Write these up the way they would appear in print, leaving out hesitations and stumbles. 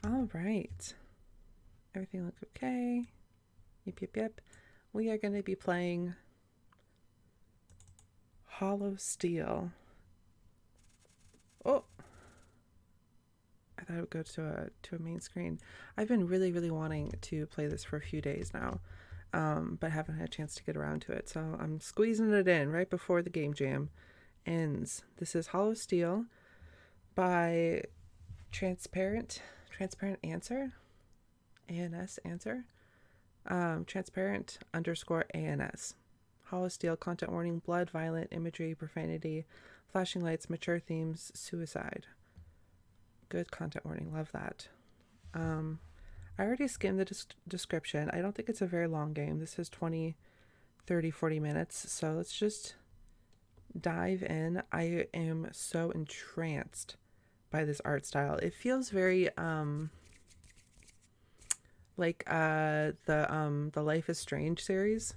All right. Everything looks okay. Yep, yep, yep. We are going to be playing Hollow Steel. Oh, I thought it would go to a main screen. I've been really, really wanting to play this for a few days now, but haven't had a chance to get around to it. So I'm squeezing it in right before the game jam ends. This is Hollow Steel by Transparent Answer, ANS Answer, Transparent underscore ANS. Hollow Steel, content warning, blood, violent imagery, profanity, flashing lights, mature themes, suicide. Good content warning, love that. Um, I already skimmed the description. I don't think it's a very long game. This is 20, 30, 40 minutes. So let's just dive in. I am so entranced by this art style. It feels very like the Life is Strange series.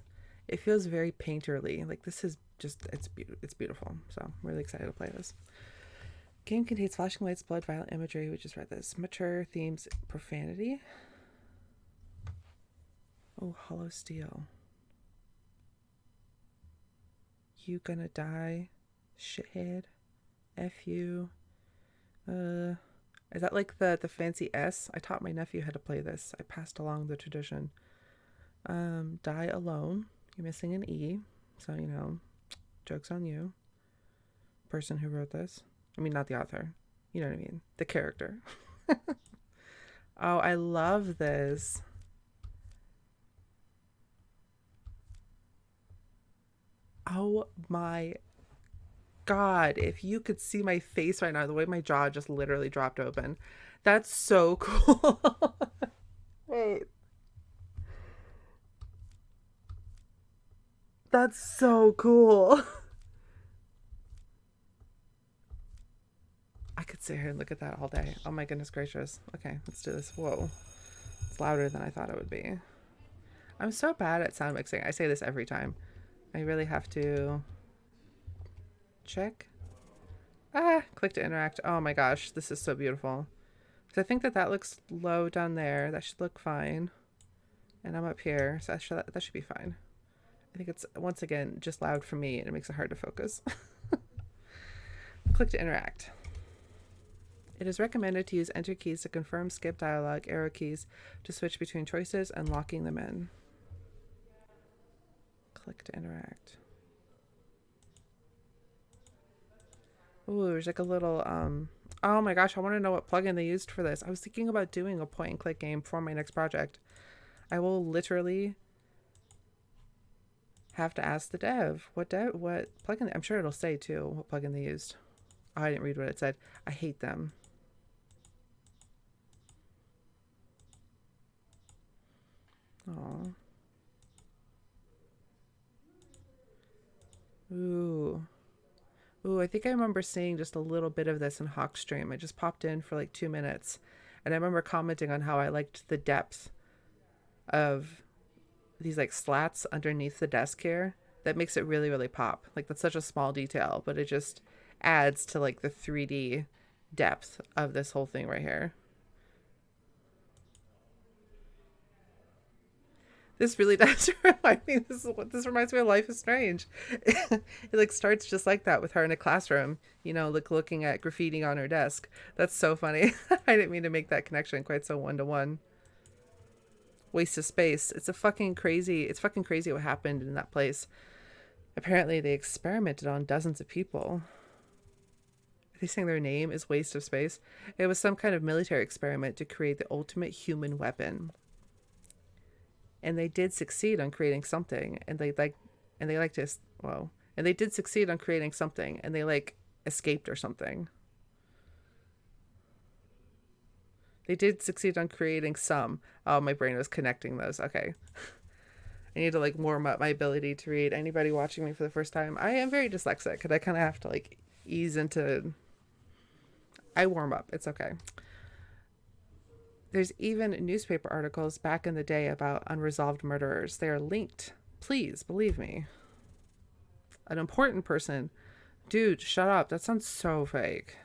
It feels very painterly. Like this is just it's beautiful. So I'm really excited to play this. Game contains flashing lights, blood, violent imagery. We just read this. Mature themes, profanity. Oh, Hollow Steel. You gonna die, shithead. F you. Is that like the fancy S? I taught my nephew how to play this. I passed along the tradition. Die alone. You're missing an E, so you know, joke's on you. Person who wrote this. I mean, not the author. You know what I mean. The character. Oh, I love this. Oh my God. If you could see my face right now, the way my jaw just literally dropped open. That's so cool. Wait. That's so cool. I could sit here and look at that all day. Oh my goodness gracious. Okay, let's do this. Whoa. It's louder than I thought it would be. I'm so bad at sound mixing. I say this every time. I really have to check. Click to interact. Oh my gosh, this is so beautiful. So I think that looks low down there. That should look fine. And I'm up here, so that should be fine. I think it's, once again, just loud for me, and it makes it hard to focus. Click to interact. It is recommended to use enter keys to confirm, skip dialogue, arrow keys to switch between choices, and locking them in. Click to interact. Ooh, there's like a little oh my gosh, I want to know what plugin they used for this. I was thinking about doing a point and click game for my next project. I will literally have to ask the dev what plugin. I'm sure it'll say too what plugin they used. Oh, I didn't read what it said. I hate them. Oh. Ooh. Ooh, I think I remember seeing just a little bit of this in Hawkstream. I just popped in for like 2 minutes. And I remember commenting on how I liked the depth of these like slats underneath the desk here. That makes it really, really pop. Like that's such a small detail, but it just adds to like the 3D depth of this whole thing right here. This really does remind me. This reminds me of Life is Strange. It like starts just like that with her in a classroom, like looking at graffiti on her desk. That's so funny. I didn't mean to make that connection quite so one to one. Waste of space. It's fucking crazy what happened in that place. Apparently they experimented on dozens of people. Are they saying their name is Waste of Space? It was some kind of military experiment to create the ultimate human weapon. And they did succeed on creating something, and they like to well and they did succeed on creating something, and they like escaped or something. They did succeed on creating some. Oh, my brain was connecting those. Okay. I need to like warm up my ability to read. Anybody watching me for the first time, I am very dyslexic, and I kind of have to like ease into. I warm up. It's okay. There's even newspaper articles back in the day about unresolved murderers. They are linked. Please believe me. An important person. Dude, shut up. That sounds so fake.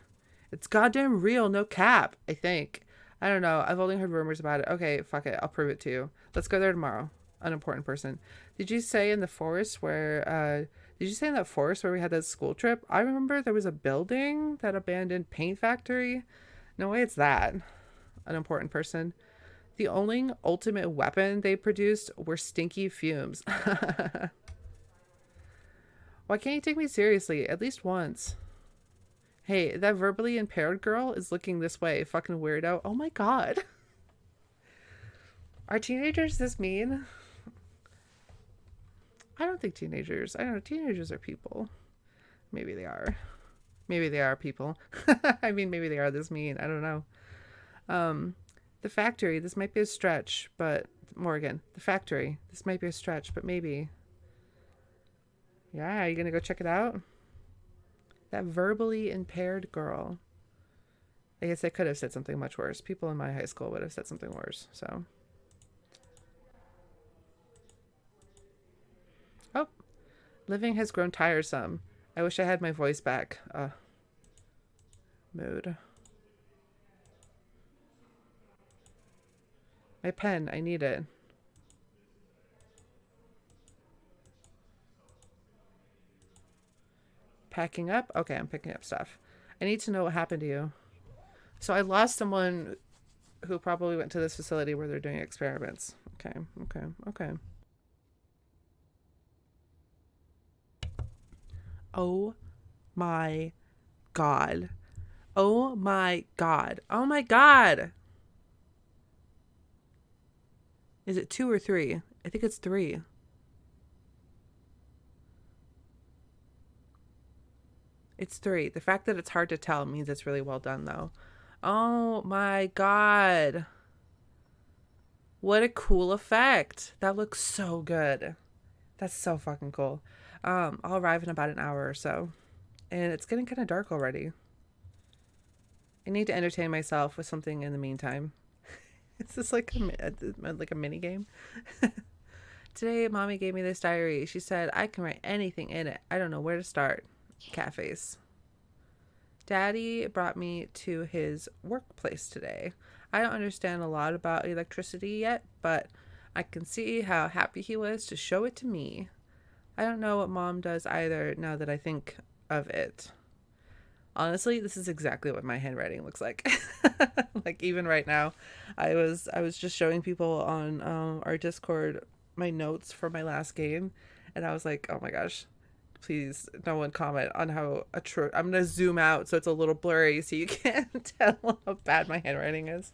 It's goddamn real, no cap, I think. I don't know. I've only heard rumors about it. Okay, fuck it. I'll prove it to you. Let's go there tomorrow. Unimportant person. Did you say in the forest where did you say in that forest where we had that school trip? I remember there was a building, that abandoned paint factory. No way it's that. Unimportant person. The only ultimate weapon they produced were stinky fumes. Why can't you take me seriously? At least once. Hey, that verbally impaired girl is looking this way. Fucking weirdo. Oh my god. Are teenagers this mean? I don't think teenagers. I don't know. Teenagers are people. Maybe they are. Maybe they are people. I mean, maybe they are this mean. I don't know. Um, the factory. This might be a stretch, but Morgan. The factory. This might be a stretch, but maybe. Yeah, are you gonna go check it out? That verbally impaired girl. I guess I could have said something much worse. People in my high school would have said something worse. So. Oh, living has grown tiresome. I wish I had my voice back. Mood. My pen. I need it. Packing up? Okay, I'm picking up stuff. I need to know what happened to you. So I lost someone who probably went to this facility where they're doing experiments. Okay, okay, okay. Oh my god. Oh my god. Oh my god. Is it 2 or 3? I think it's 3. It's 3. The fact that it's hard to tell means it's really well done, though. Oh my god. What a cool effect. That looks so good. That's so fucking cool. I'll arrive in about an hour or so. And it's getting kind of dark already. I need to entertain myself with something in the meantime. Is this like a mini game? Today, mommy gave me this diary. She said I can write anything in it. I don't know where to start. Cat face. Daddy brought me to his workplace today. I don't understand a lot about electricity yet, but I can see how happy he was to show it to me. I don't know what mom does either now that I think of it. Honestly, this is exactly what my handwriting looks like. Like even right now, I was just showing people on our Discord my notes for my last game, and I was like, oh my gosh, please no one comment on how I'm gonna zoom out so it's a little blurry so you can't tell how bad my handwriting is.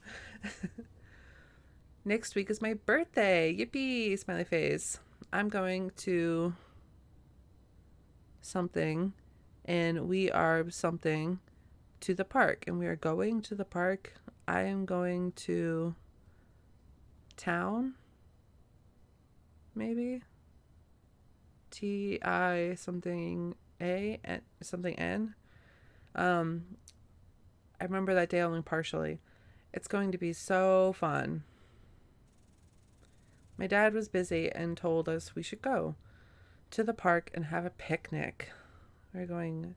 Next week is my birthday. Yippee! Smiley face. I'm going to something, and we are something to the park, and we are going to the park. I am going to town, maybe. T-I something A and something N. I remember that day only partially. It's going to be so fun. My dad was busy and told us we should go to the park and have a picnic. We're going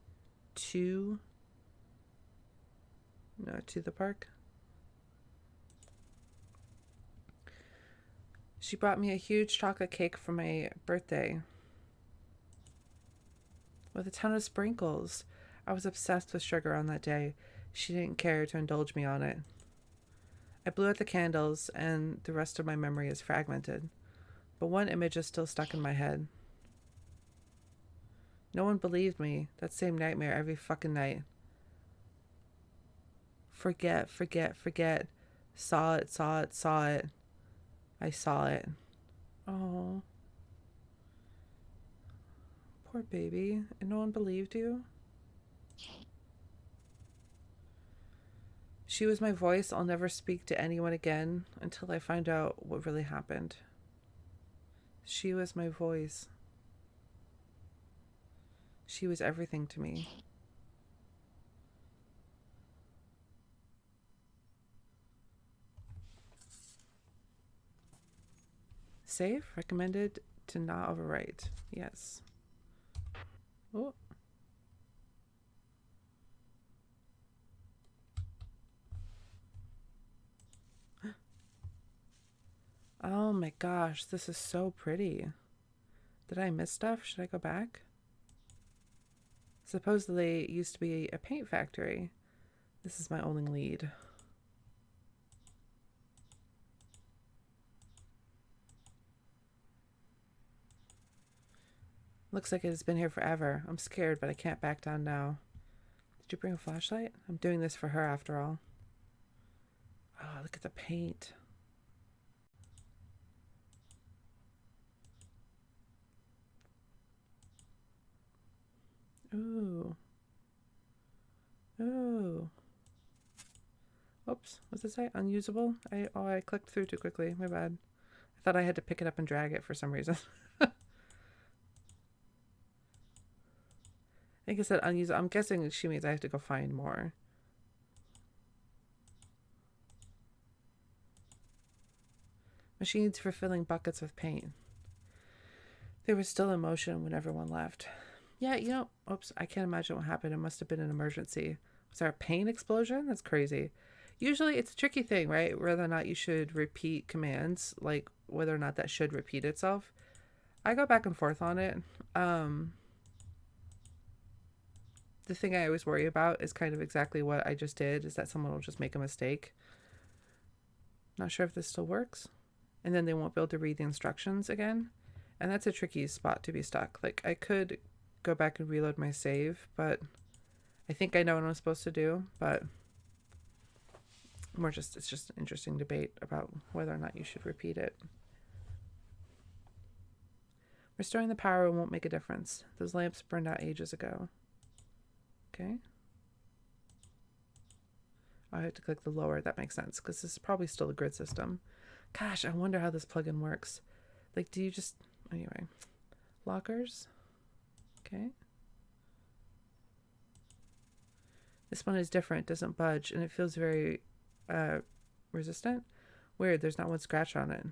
to the park. She brought me a huge chocolate cake for my birthday with a ton of sprinkles. I was obsessed with sugar on that day. She didn't care to indulge me on it. I blew out the candles, and the rest of my memory is fragmented. But one image is still stuck in my head. No one believed me. That same nightmare every fucking night. Forget, forget, forget. Saw it, saw it, saw it. I saw it. Oh. Poor baby. And no one believed you? She was my voice. I'll never speak to anyone again until I find out what really happened. She was my voice. She was everything to me. Safe? Recommended to not overwrite. Yes. Oh. Oh my gosh, this is so pretty. Did I miss stuff? Should I go back? Supposedly it used to be a paint factory. This is my only lead. Looks like it has been here forever. I'm scared, but I can't back down now. Did you bring a flashlight? I'm doing this for her after all. Oh, look at the paint. Ooh. Ooh. Oops. What's it say? Unusable? I clicked through too quickly. My bad. I thought I had to pick it up and drag it for some reason. I think it said unusable. I'm guessing she means I have to go find more. Machines for filling buckets with paint. There was still in motion when everyone left. Yeah, oops, I can't imagine what happened. It must have been an emergency. Was there a paint explosion? That's crazy. Usually it's a tricky thing, right? Whether or not you should repeat commands, like whether or not that should repeat itself. I go back and forth on it. Um, the thing I always worry about is kind of exactly what I just did, is that someone will just make a mistake. Not sure if this still works. And then they won't be able to read the instructions again. And that's a tricky spot to be stuck. Like, I could go back and reload my save, but I think I know what I'm supposed to do, but it's just an interesting debate about whether or not you should repeat it. Restoring the power won't make a difference. Those lamps burned out ages ago. Okay. I have to click the lower. That makes sense, because this is probably still a grid system. Gosh, I wonder how this plugin works. Like, do you just... Anyway. Lockers. Okay. This one is different. Doesn't budge, and it feels very resistant. Weird, there's not one scratch on it.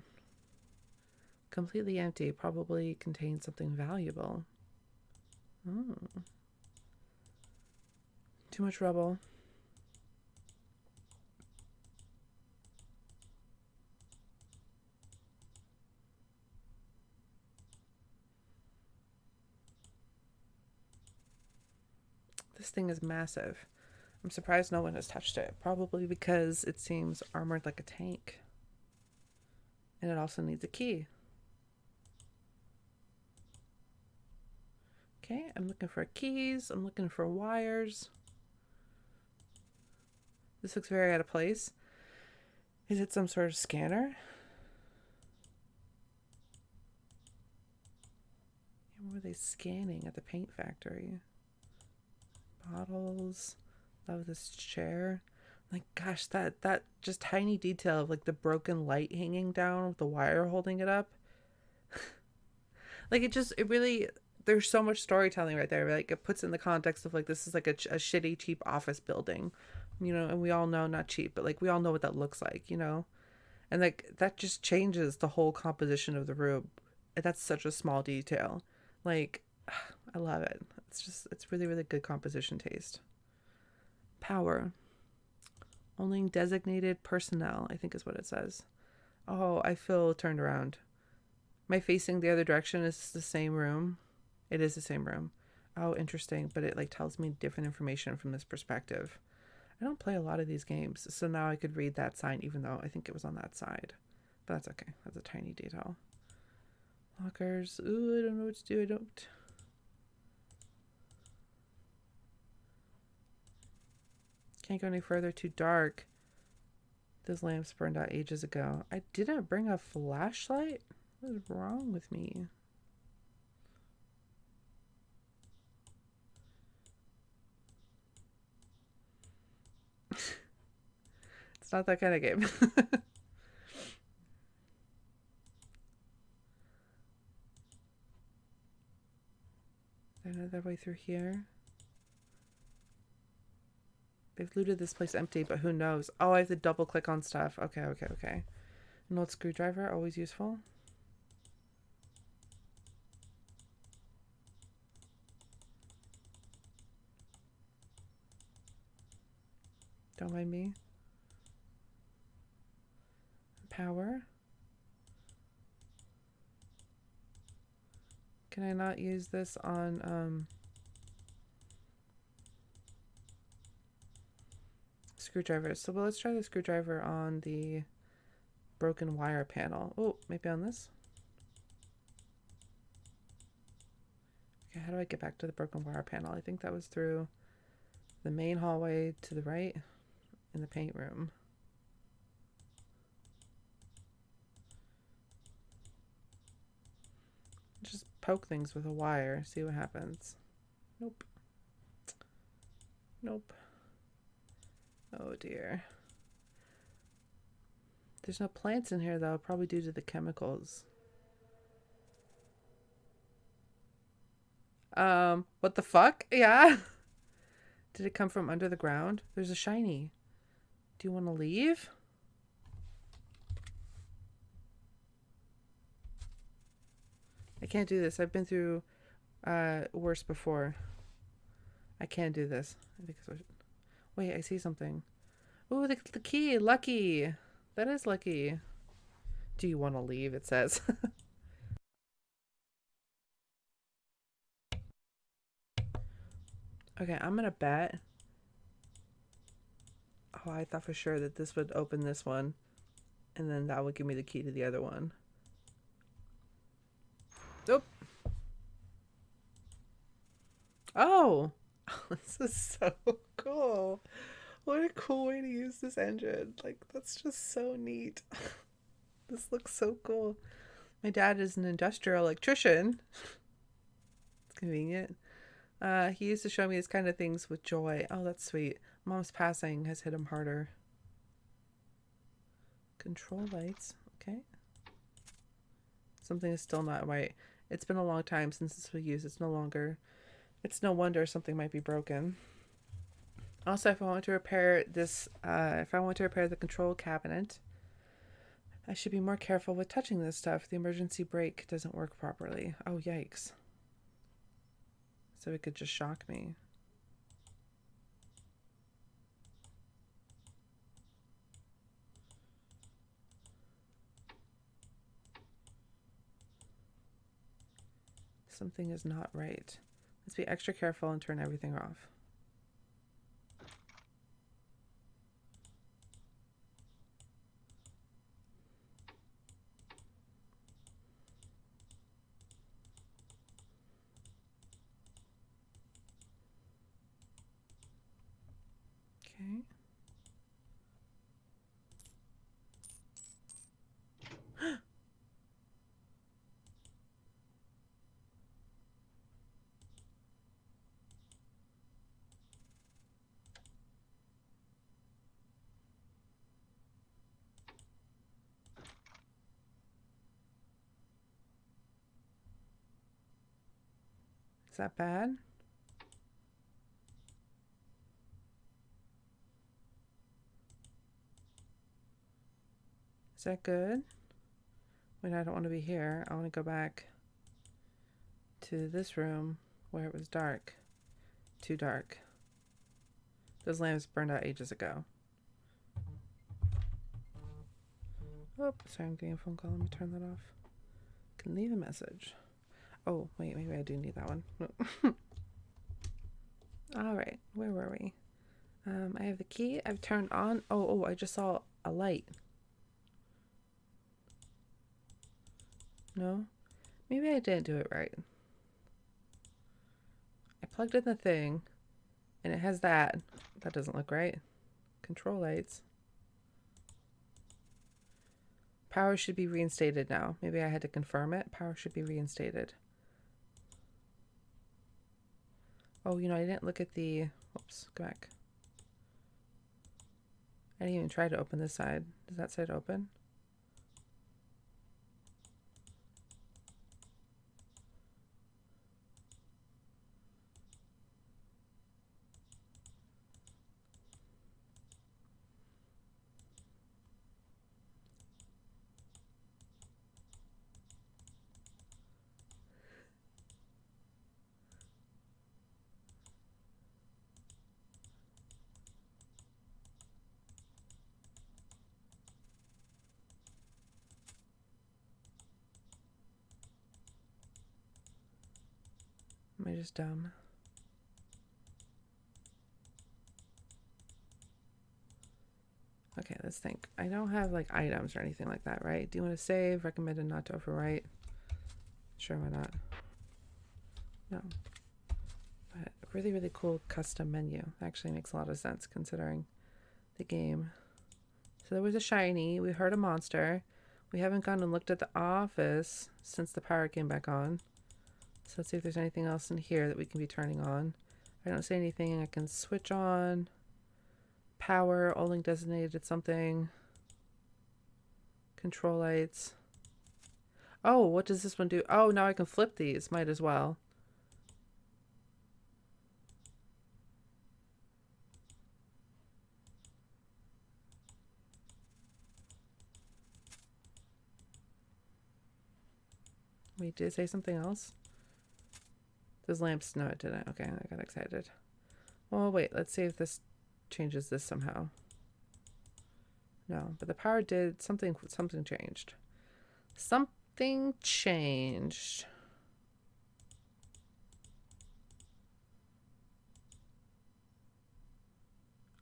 Completely empty. Probably contains something valuable. Oh. Too much rubble. This thing is massive. I'm surprised no one has touched it. Probably because it seems armored like a tank. And it also needs a key. Okay, I'm looking for keys. I'm looking for wires. This looks very out of place. Is it some sort of scanner? What were they scanning at the paint factory? Bottles. Love this chair. Like, gosh, that just tiny detail of like the broken light hanging down with the wire holding it up. Like, it really, there's so much storytelling right there. Like, it puts in the context of like, this is like a shitty, cheap office building, and we all know, not cheap, but like, we all know what that looks like. And like, that just changes the whole composition of the room. And that's such a small detail. Like, I love it. It's really, really good composition taste. Power. Only designated personnel, I think is what it says. Oh, I feel turned around. Am I facing the other direction? Is this the same room? It is the same room. Oh, interesting. But it like tells me different information from this perspective. I don't play a lot of these games, so now I could read that sign even though I think it was on that side. But that's okay. That's a tiny detail. Lockers. Ooh, I don't know what to do. I don't... Can't go any further. Too dark. Those lamps burned out ages ago. I didn't bring a flashlight? What is wrong with me? It's not that kind of game. Another way through here. They've looted this place empty, but who knows? Oh, I have to double click on stuff. Okay. An old screwdriver, always useful. Don't mind me. Power. Can I not use this on screwdrivers? So well, let's try the screwdriver on the broken wire panel. Oh, maybe on this? Okay, how do I get back to the broken wire panel? I think that was through the main hallway to the right in the paint room. Just poke things with a wire, see what happens. Nope. Nope. Oh dear. There's no plants in here though, probably due to the chemicals. What the fuck? Yeah. Did it come from under the ground? There's a shiny. Do you want to leave? I can't do this. I've been through worse before. I can't do this. I think it's... Wait, I see something. Ooh, the key. Lucky. That is lucky. Do you want to leave? It says. Okay, I'm gonna bet. Oh, I thought for sure that this would open this one. And then that would give me the key to the other one. Nope. Oh! This is so cool. What a cool way to use this engine. Like, that's just so neat. This looks so cool. My dad is an industrial electrician. It's convenient. He used to show me these kind of things with joy. Oh, that's sweet. Mom's passing has hit him harder. Control lights. Okay. Something is still not right. It's been a long time since this was used. It's no longer... It's no wonder something might be broken. Also, if I want to repair this... if I want to repair the control cabinet, I should be more careful with touching this stuff. The emergency brake doesn't work properly. Oh, yikes. So it could just shock me. Something is not right. Let's be extra careful and turn everything off. Okay. Is that bad? Is that good? Wait, I don't want to be here. I want to go back to this room where it was dark. Too dark. Those lamps burned out ages ago. Oh, sorry, I'm getting a phone call. Let me turn that off. Can leave a message. Oh, wait, maybe I do need that one. All right, where were we? I have the key. I've turned on. Oh, I just saw a light. No? Maybe I didn't do it right. I plugged in the thing, and it has that. That doesn't look right. Control lights. Power should be reinstated now. Maybe I had to confirm it. Power should be reinstated. Oh, you know, I didn't look at the... Whoops, go back. I didn't even try to open this side. Does that side open? Am I just dumb? Okay, let's think. I don't have like items or anything like that, right? Do you want to save? Recommended not to overwrite. Sure, why not? No. But a really, really cool custom menu. Actually makes a lot of sense considering the game. So there was a shiny. We heard a monster. We haven't gone and looked at the office since the power came back on. So let's see if there's anything else in here that we can be turning on. I don't see anything I can switch on. Power, Oling designated something. Control lights. Oh, what does this one do? Oh, now I can flip these. Might as well. Wait, did it say something else? Those lamps, no it didn't. Okay, I got excited. Well, wait, let's see if this changes this somehow. No, but the power did something changed. Something changed.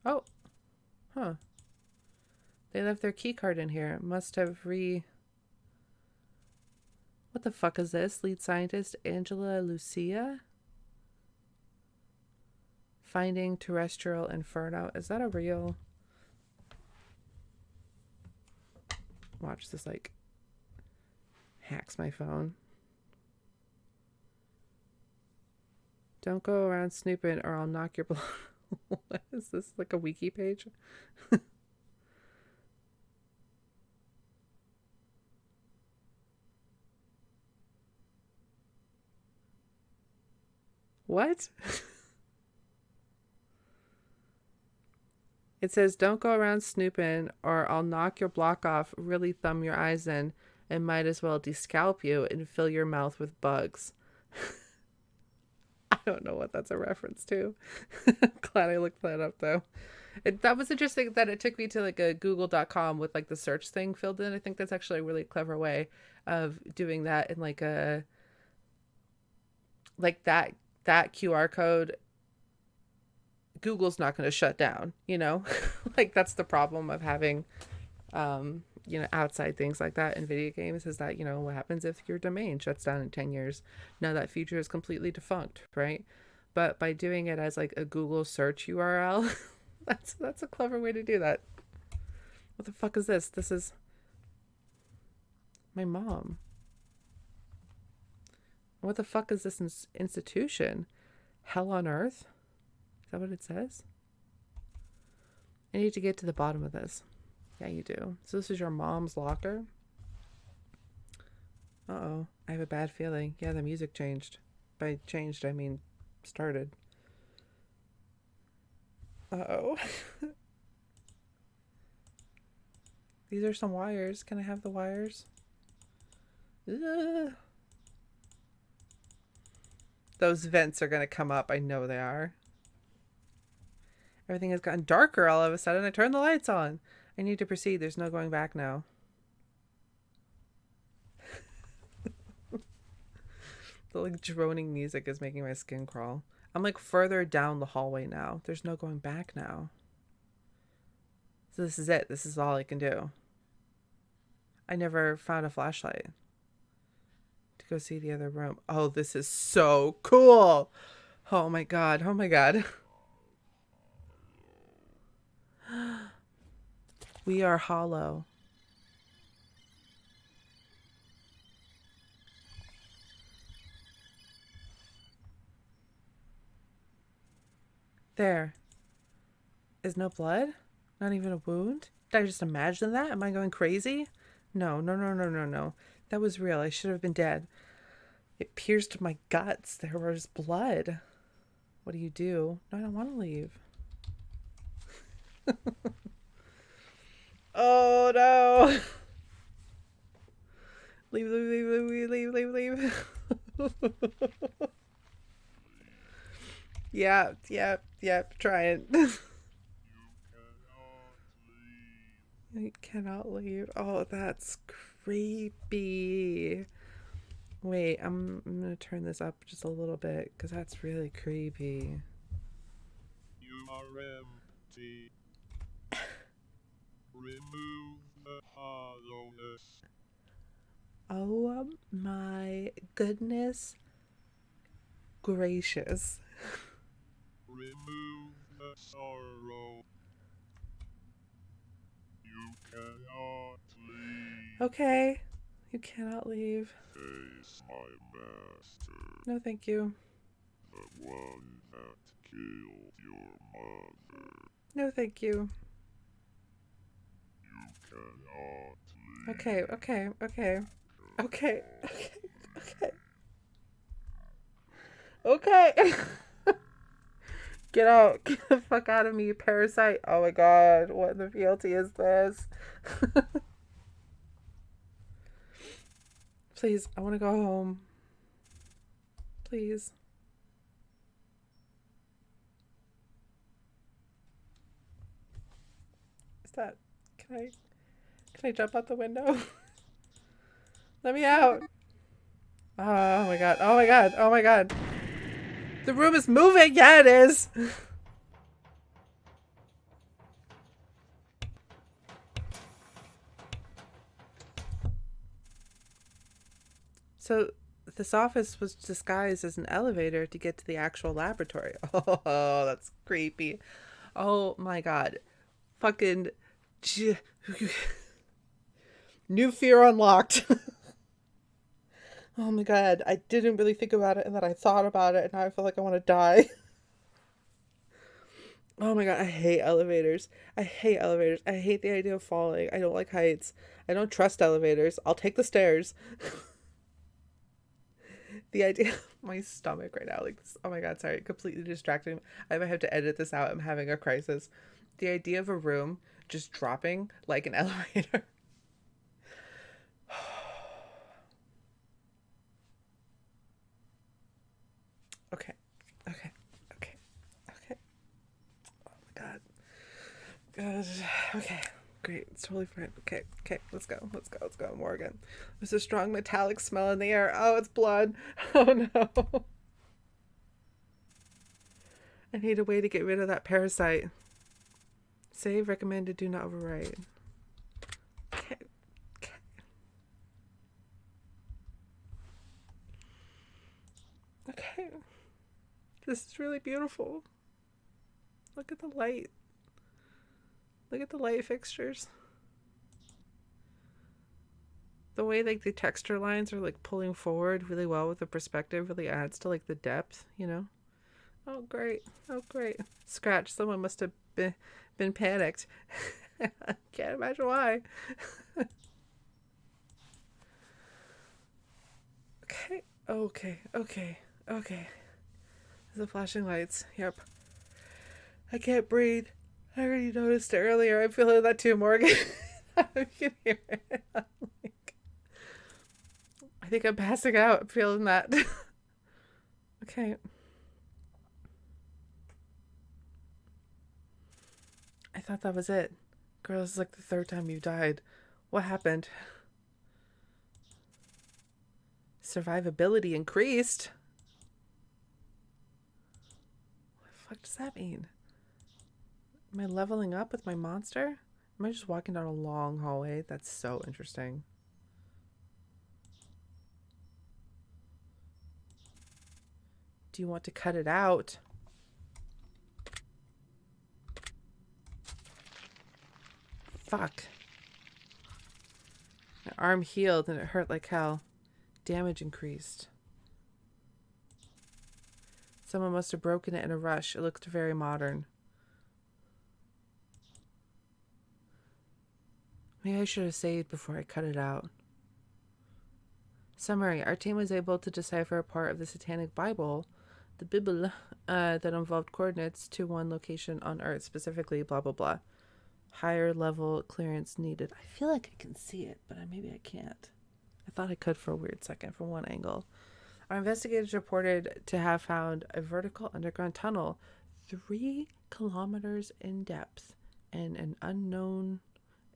Oh. Huh. They left their key card in here. Must have What the fuck is this? Lead scientist Angela Lucia? Finding terrestrial inferno. Is that a real... Watch this, like, hacks my phone. Don't go around snooping or I'll knock your... What is this? Like a wiki page? What? It says, don't go around snooping or I'll knock your block off, really thumb your eyes in, and might as well descalp you and fill your mouth with bugs. I don't know what that's a reference to. Glad I looked that up, though. That was interesting that it took me to like a google.com with like the search thing filled in. I think that's actually a really clever way of doing that in like a... Like that QR code, Google's not going to shut down, you know? Like that's the problem of having you know, outside things like that in video games is that, you know, what happens if your domain shuts down in 10 years? Now that feature is completely defunct, right? But by doing it as like a Google search URL, that's a clever way to do that. What the fuck is this? This is my mom. What the fuck is this institution? Hell on Earth? Is that what it says? I need to get to the bottom of this. Yeah, you do. So this is your mom's locker? Uh-oh. I have a bad feeling. Yeah, the music changed. By changed, I mean started. Uh-oh. These are some wires. Can I have the wires? Ugh. Those vents are going to come up. I know they are. Everything has gotten darker all of a sudden. I turned the lights on. I need to proceed. There's no going back now. The like droning music is making my skin crawl. I'm like further down the hallway now. There's no going back now. So this is it. This is all I can do. I never found a flashlight to go see the other room. Oh, this is so cool. Oh my god. Oh my god. We are hollow. There is no blood? Not even a wound? Did I just imagine that? Am I going crazy? No, no, no, no, no, no. That was real. I should have been dead. It pierced my guts. There was blood. What do you do? No, I don't want to leave. Oh no! Leave, leave, leave, leave, leave, leave, leave. Yep, yep, yep, trying. You cannot leave. Oh, that's creepy. Wait, I'm gonna turn this up just a little bit because that's really creepy. You are empty. Remove the hollowness. Oh my goodness gracious. Remove the sorrow. You cannot leave. Okay, you cannot leave. Face my master, No, thank you. the one that killed your mother. No, thank you. You cannot leave. Okay, okay, okay, okay, okay, okay, okay. Get out. Get the fuck out of me, you parasite. Oh my god, what in the fealty is this? Please, I want to go home. Please. Is that... Can I jump out the window? Let me out. Oh my god. Oh my god. Oh my god. The room is moving. Yeah, it is. So this office was disguised as an elevator to get to the actual laboratory. Oh, that's creepy. Oh my god. Fucking new fear unlocked. Oh my god, I didn't really think about it and then I thought about it and now I feel like I want to die. Oh my god, I hate elevators. I hate elevators. I hate the idea of falling. I don't like heights. I don't trust elevators. I'll take the stairs. The idea of my stomach right now, like this, oh my god, sorry, completely distracting. I might have to edit this out. I'm having a crisis. The idea of a room just dropping like an elevator. Okay, okay, okay, okay. Oh my god. God. Okay, great. It's totally fine. Okay, okay, let's go. Let's go. Let's go. Morgan. There's a strong metallic smell in the air. Oh, it's blood. Oh no. I need a way to get rid of that parasite. Save recommended, do not overwrite. Okay. Okay. Okay. This is really beautiful. Look at the light. Look at the light fixtures. The way like the texture lines are like pulling forward really well with the perspective really adds to like the depth, you know? Oh great. Oh great. Scratch. Someone must have been panicked. Can't imagine why. Okay. Okay. Okay. Okay. The flashing lights. Yep. I can't breathe. I already noticed it earlier. I'm feeling that too, Morgan. I can hear it. I think I'm passing out. I'm feeling that. Okay. I thought that was it. Girl, this is like the third time you died. What happened? Survivability increased? What the fuck does that mean? Am I leveling up with my monster? Am I just walking down a long hallway? That's so interesting. Do you want to cut it out? Fuck. My arm healed and it hurt like hell. Damage increased. Someone must have broken it in a rush. It looked very modern. Maybe I should have saved before I cut it out. Summary. Our team was able to decipher a part of the Satanic Bible, the Bible, that involved coordinates to one location on Earth, specifically blah blah blah. Higher level clearance needed. I feel like I can see it, but maybe I can't. I thought I could for a weird second from one angle. Our investigators reported to have found a vertical underground tunnel 3 kilometers in depth and an unknown...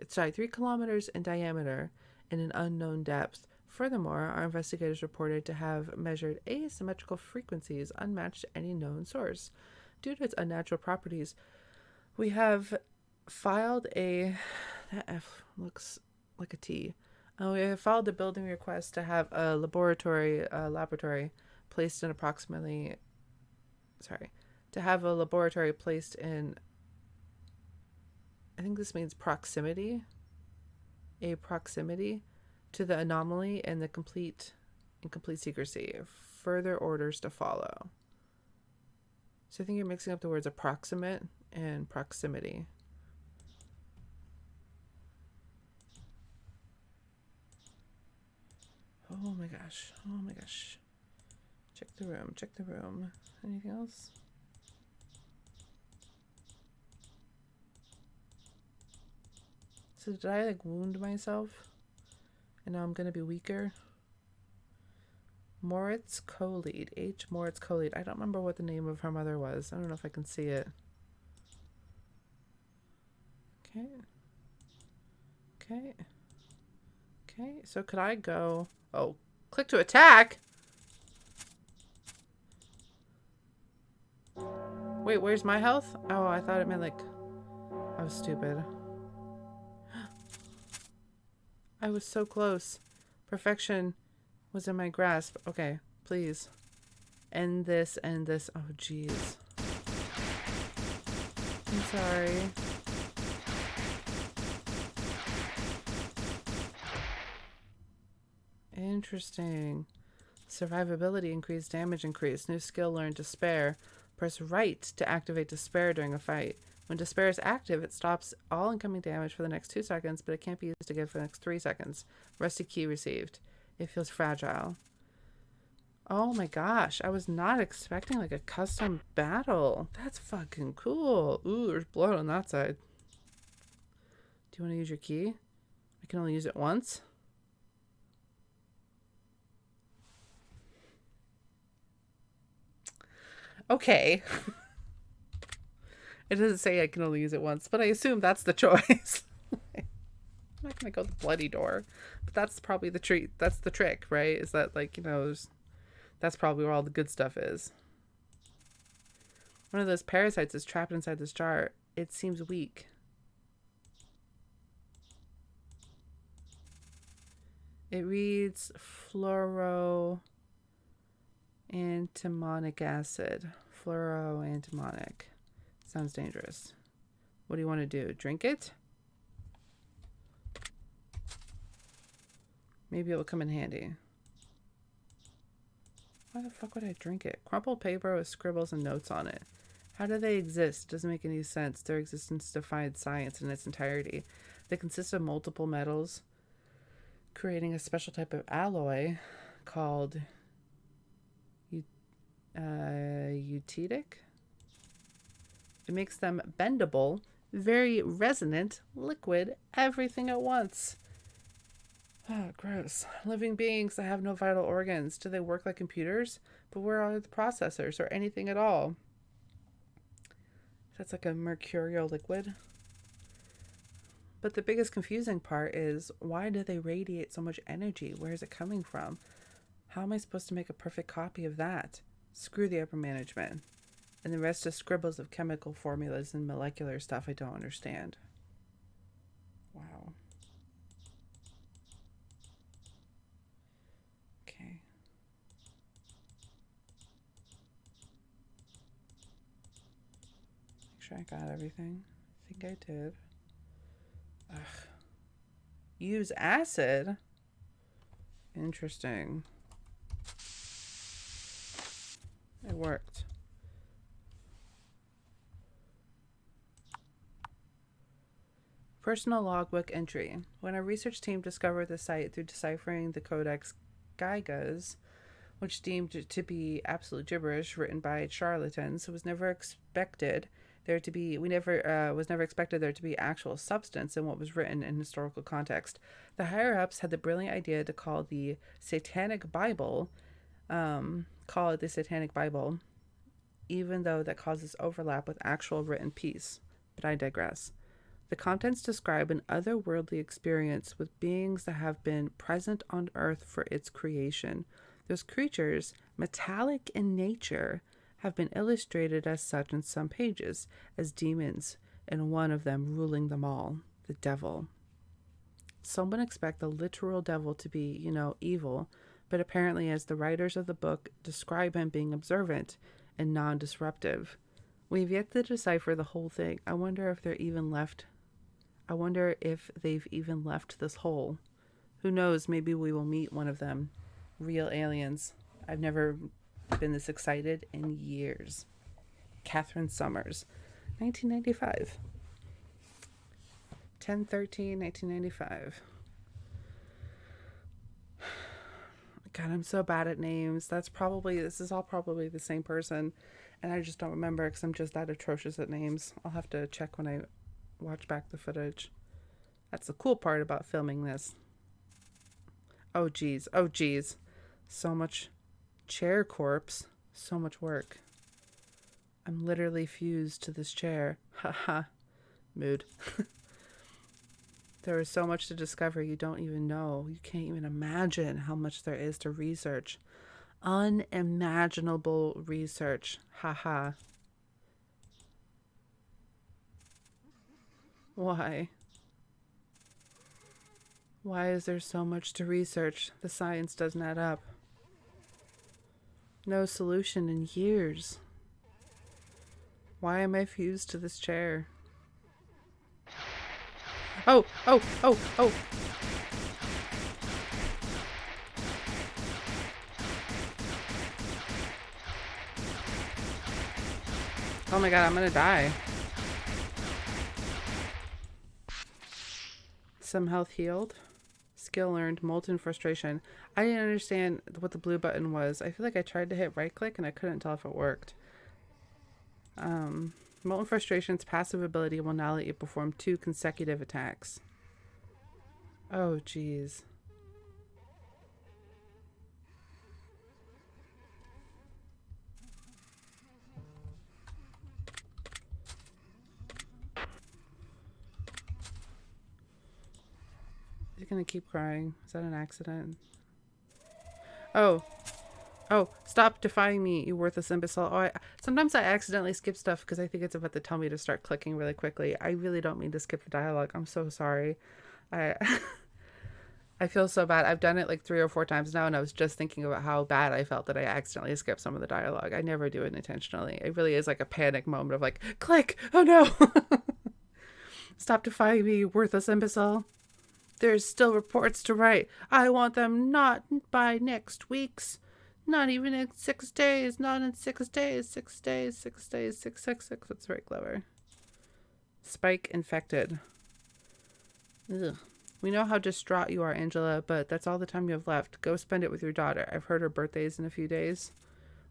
3 kilometers in diameter and an unknown depth Furthermore, our investigators reported to have measured asymmetrical frequencies unmatched to any known source. Due to its unnatural properties, we have filed a... That F looks like a T. We have filed a building request to have a laboratory placed in approximately... Sorry. To have a laboratory placed in... I think this means proximity. A proximity to the anomaly and the complete secrecy. Further orders to follow. So I think you're mixing up the words approximate and proximity. Oh my gosh. Oh my gosh. Check the room. Check the room. Anything else? So did I like wound myself? And now I'm gonna be weaker? Moritz Co-Lead. H. Moritz Co-Lead. I don't remember what the name of her mother was. I don't know if I can see it. Okay. Okay. Okay. So could I go... Oh. Click to attack? Wait, where's my health? Oh, I thought it meant like... I was stupid. I was so close. Perfection was in my grasp. Okay, please. End this, end this. Oh, jeez. I'm sorry. Interesting. Survivability increased, damage increased. New skill learned, despair. Press right to activate despair during a fight. When despair is active, it stops all incoming damage for the next 2 seconds, but it can't be used again for the next 3 seconds. Rusty key received. It feels fragile. Oh my gosh, I was not expecting like a custom battle. That's fucking cool. Ooh, there's blood on that side. Do you want to use your key? I can only use it once. Okay. It doesn't say I can only use it once, but I assume that's the choice. I'm not gonna go the bloody door, but that's probably the treat. That's the trick, right? Is that like, you know, that's probably where all the good stuff is. One of those parasites is trapped inside this jar. It seems weak. It reads fluoroantimonic acid. Fluoroantimonic. Sounds dangerous. What do you want to do? Drink it? Maybe it will come in handy. Why the fuck would I drink it? Crumpled paper with scribbles and notes on it. How do they exist? Doesn't make any sense. Their existence defied science in its entirety. They consist of multiple metals, creating a special type of alloy called eutectic. It makes them bendable, very resonant, liquid, everything at once. Oh, gross. Living beings that have no vital organs. Do they work like computers? But where are the processors or anything at all? That's like a mercurial liquid. But the biggest confusing part is, why do they radiate so much energy? Where is it coming from? How am I supposed to make a perfect copy of that? Screw the upper management. And the rest is scribbles of chemical formulas and molecular stuff I don't understand. Wow. Okay. Make sure I got everything. I think I did. Ugh. Use acid? Interesting. It worked. Personal logbook entry. When our research team discovered the site through deciphering the Codex Gigas, which deemed to be absolute gibberish written by charlatans, it was never expected there to be actual substance in what was written in historical context. The higher ups had the brilliant idea to call the Satanic Bible, even though that causes overlap with actual written piece. But I digress. The contents describe an otherworldly experience with beings that have been present on Earth for its creation. Those creatures, metallic in nature, have been illustrated as such in some pages, as demons, and one of them ruling them all, the devil. Some would expect the literal devil to be, evil, but apparently, as the writers of the book describe him being observant and non disruptive. We've yet to decipher the whole thing. I wonder if they've even left this hole. Who knows? Maybe we will meet one of them. Real aliens. I've never been this excited in years. Catherine Summers, 1995. 10/13/1995. God, I'm so bad at names. This is all probably the same person, and I just don't remember because I'm just that atrocious at names. I'll have to check when I watch back the footage. That's the cool part about filming this. Oh geez. So much chair corpse. So much work. I'm literally fused to this chair. Haha. Mood. There is so much to discover you don't even know. You can't even imagine how much there is to research. Unimaginable research. Haha. Why? Why is there so much to research? The science doesn't add up. No solution in years. Why am I fused to this chair? Oh! Oh my god, I'm gonna die. Some health healed. Skill learned. Molten frustration. I didn't understand what the blue button was. I feel like I tried to hit right click and I couldn't tell if it worked. Molten frustration's passive ability will now let you perform 2 consecutive attacks. Oh, jeez. He's gonna keep crying. Is that an accident? Oh, stop defying me, you worthless imbecile. Sometimes I accidentally skip stuff because I think it's about to tell me to start clicking really quickly. I really don't mean to skip the dialogue. I'm so sorry. I I feel so bad. I've done it like 3 or 4 times now, and I was just thinking about how bad I felt that I accidentally skipped some of the dialogue. I never do it intentionally. It really is like a panic moment of like, click! Oh no! Stop defying me, you worthless imbecile. There's still reports to write. I want them not by next week's. Not even in 6 days. Not in 6 days. 6 days. 6 days. 666. That's very clever. Spike infected. Ugh. We know how distraught you are, Angela, but that's all the time you have left. Go spend it with your daughter. I've heard her birthday's in a few days.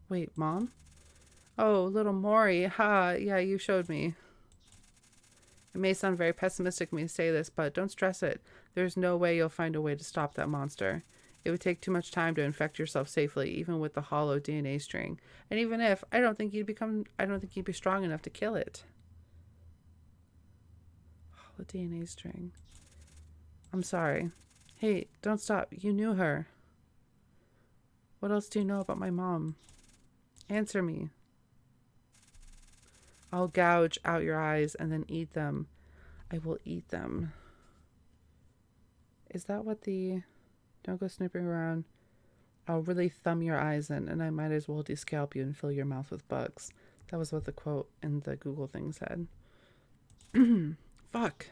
Wait, Mom? Oh, little Maury. Ha, yeah, you showed me. It may sound very pessimistic of me to say this, but don't stress it. There's no way you'll find a way to stop that monster. It would take too much time to infect yourself safely, even with the hollow DNA string. And even if, I don't think you'd be strong enough to kill it. Hollow DNA string. I'm sorry. Hey, don't stop. You knew her. What else do you know about my mom? Answer me. I'll gouge out your eyes and then eat them. I will eat them. Is that what the... Don't go snooping around. I'll really thumb your eyes in, and I might as well descalp you and fill your mouth with bugs. That was what the quote in the Google thing said. Fuck.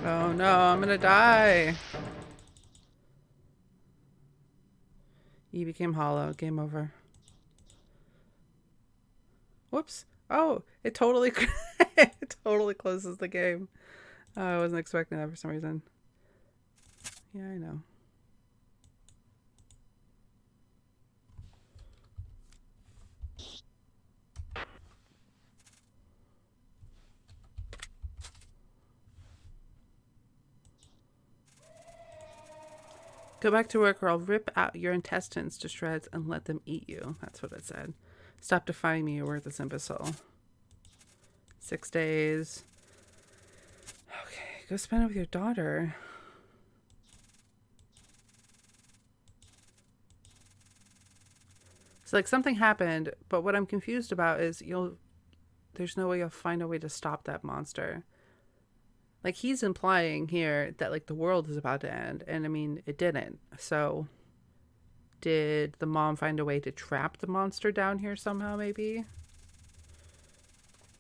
Oh no, I'm gonna die. You became hollow. Game over. Whoops. Oh, it totally it totally closes the game. Oh, I wasn't expecting that for some reason. Yeah, I know. Go back to work or I'll rip out your intestines to shreds and let them eat you. That's what it said. Stop defying me, you're worthless imbecile. 6 days. Okay, go spend it with your daughter. So like something happened, but what I'm confused about is there's no way you'll find a way to stop that monster. Like he's implying here that like the world is about to end, and I mean it didn't. So did the mom find a way to trap the monster down here somehow maybe?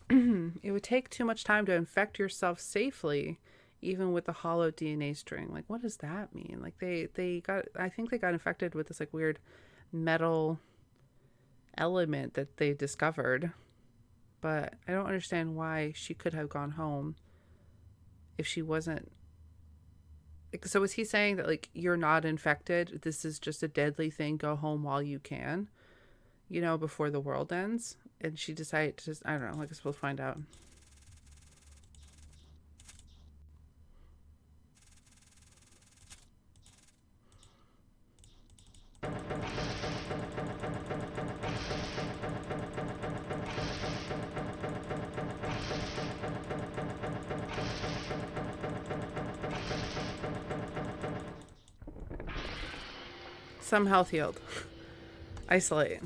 It would take too much time to infect yourself safely even with the hollow DNA string. Like what does that mean? Like I think they got infected with this like weird metal element that they discovered, but I don't understand why she could have gone home if she wasn't. So is he saying that like you're not infected, this is just a deadly thing, go home while you can, before the world ends? And she decided to just, I don't know, I guess we'll find out. Some health healed. Isolate.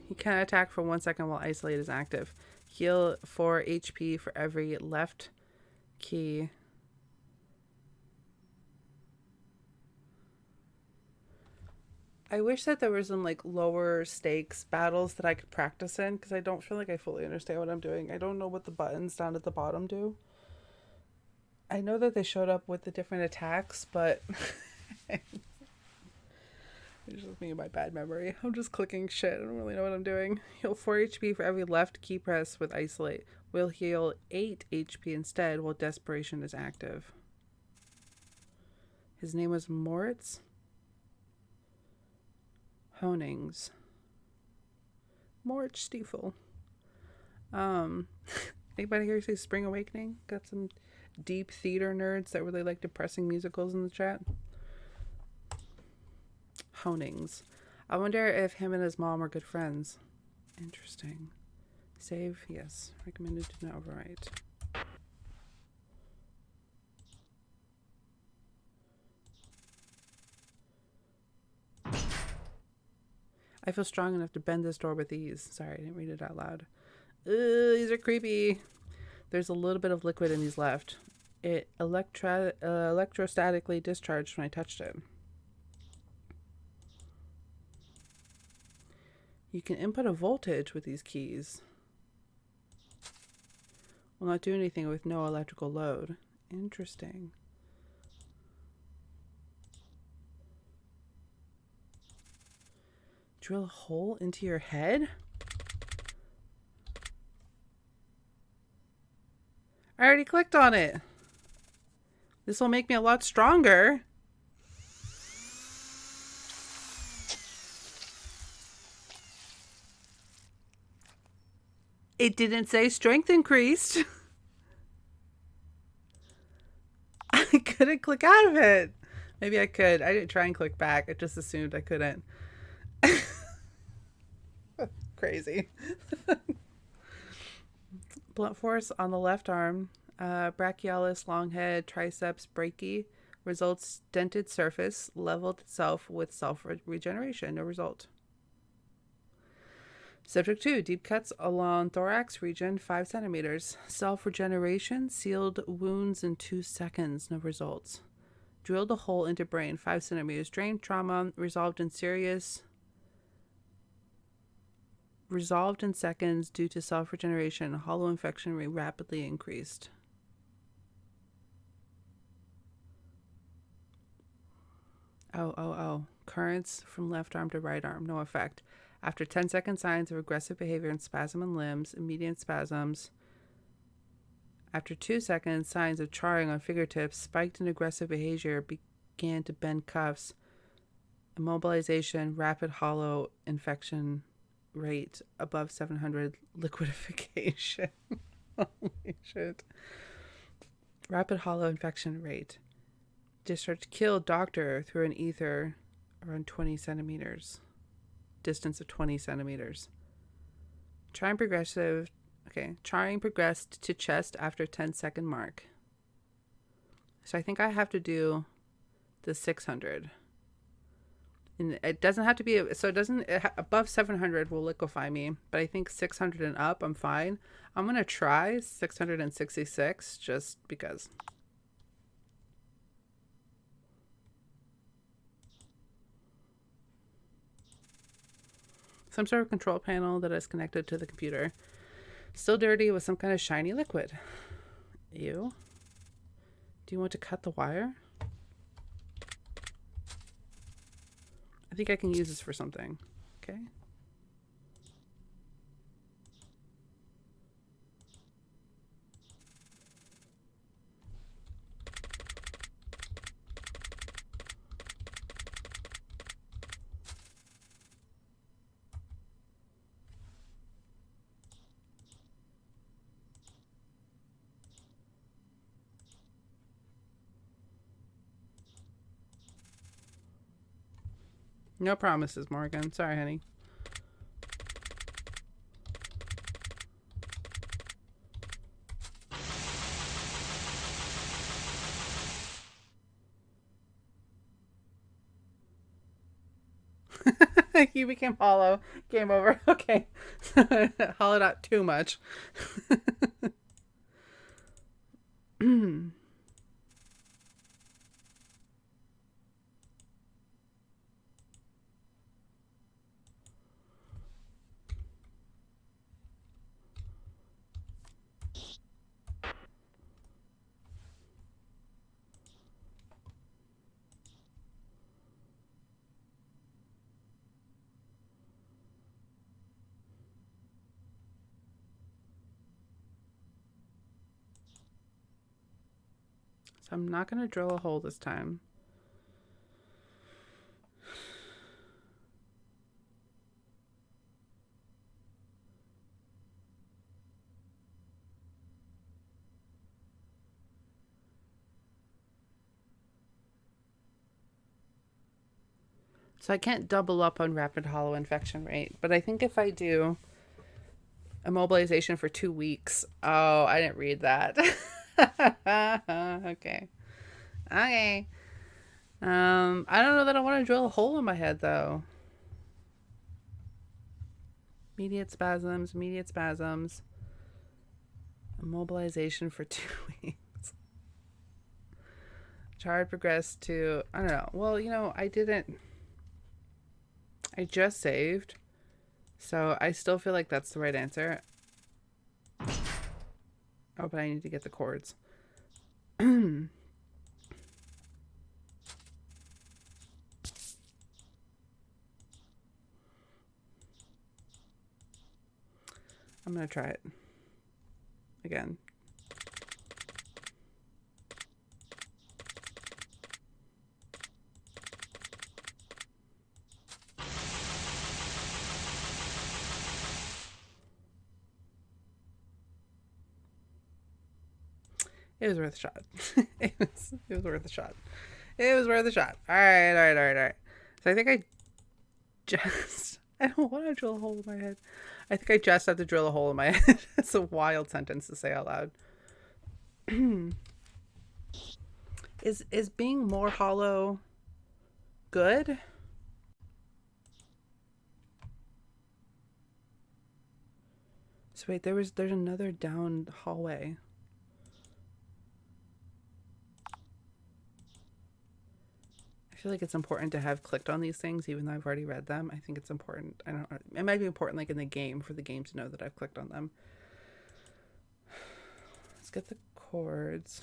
You can attack for 1 second while isolate is active. Heal 4 HP for every left key. I wish that there was some like lower stakes battles that I could practice in, because I don't feel like I fully understand what I'm doing. I don't know what the buttons down at the bottom do. I know that they showed up with the different attacks, but it's just me and my bad memory. I'm just clicking shit. I don't really know what I'm doing. Heal 4 HP for every left key press with isolate. Will heal 8 HP instead while desperation is active. His name was Moritz Honings. Moritz Stiefel. Anybody here see Spring Awakening? Got some deep theater nerds that really like depressing musicals in the chat. Honings. I wonder if him and his mom are good friends. Interesting. Save, yes. Recommended to not overwrite. I feel strong enough to bend this door with ease. Sorry, I didn't read it out loud. These are creepy. There's a little bit of liquid in these left. It electrostatically discharged when I touched it. You can input a voltage with these keys. Will not do anything with no electrical load. Interesting. Drill a hole into your head? I already clicked on it. This will make me a lot stronger. It didn't say strength increased. I couldn't click out of it. Maybe I could. I didn't try and click back. I just assumed I couldn't. Crazy. Blunt force on the left arm. Brachialis, long head, triceps, brachii. Results dented surface. Leveled itself with self-regeneration. No result. Subject 2, deep cuts along thorax region, 5 centimeters. Self-regeneration, sealed wounds in 2 seconds, no results. Drilled a hole into brain, 5 centimeters. Drain trauma, resolved in seconds due to self-regeneration. Hollow infection rate rapidly increased. Oh. Currents from left arm to right arm, no effect. After 10-second signs of aggressive behavior and spasm in limbs, immediate spasms. After 2 seconds, signs of charring on fingertips, spiked in aggressive behavior, began to bend cuffs. Immobilization, rapid hollow infection rate above 700, liquidification. Holy shit. Rapid hollow infection rate. Discharge kill doctor through an ether around 20 centimeters. Distance of 20 centimeters. Trying progressive. Okay. Trying progressed to chest after 10-second mark. So I think I have to do the 600. And it doesn't have to be, so it doesn't, above 700 will liquefy me, but I think 600 and up, I'm fine. I'm going to try 666 just because. Some sort of control panel that is connected to the computer. Still dirty with some kind of shiny liquid. Ew. Do you want to cut the wire? I think I can use this for something. Okay. No promises, Morgan. Sorry, honey. You became hollow. Game over. Okay. Hollowed out too much. So I'm not going to drill a hole this time. So I can't double up on rapid hollow infection rate, but I think if I do immobilization for 2 weeks. Oh, I didn't read that. Okay. Okay. I don't know that I want to drill a hole in my head though. Immediate spasms, immediate spasms. Immobilization for 2 weeks. Chart progressed to, I don't know. Well, you know, I just saved. So I still feel like that's the right answer. Oh, but I need to get the chords. I'm going to try it again. It was worth a shot. It was worth a shot. It was worth a shot. All right. So I think I don't want to drill a hole in my head. I think I just have to drill a hole in my head. It's a wild sentence to say out loud. Is being more hollow good? So wait, there's another down hallway. I feel like it's important to have clicked on these things, even though I've already read them. I think it's important. I don't. It might be important, like in the game, for the game to know that I've clicked on them. Let's get the chords.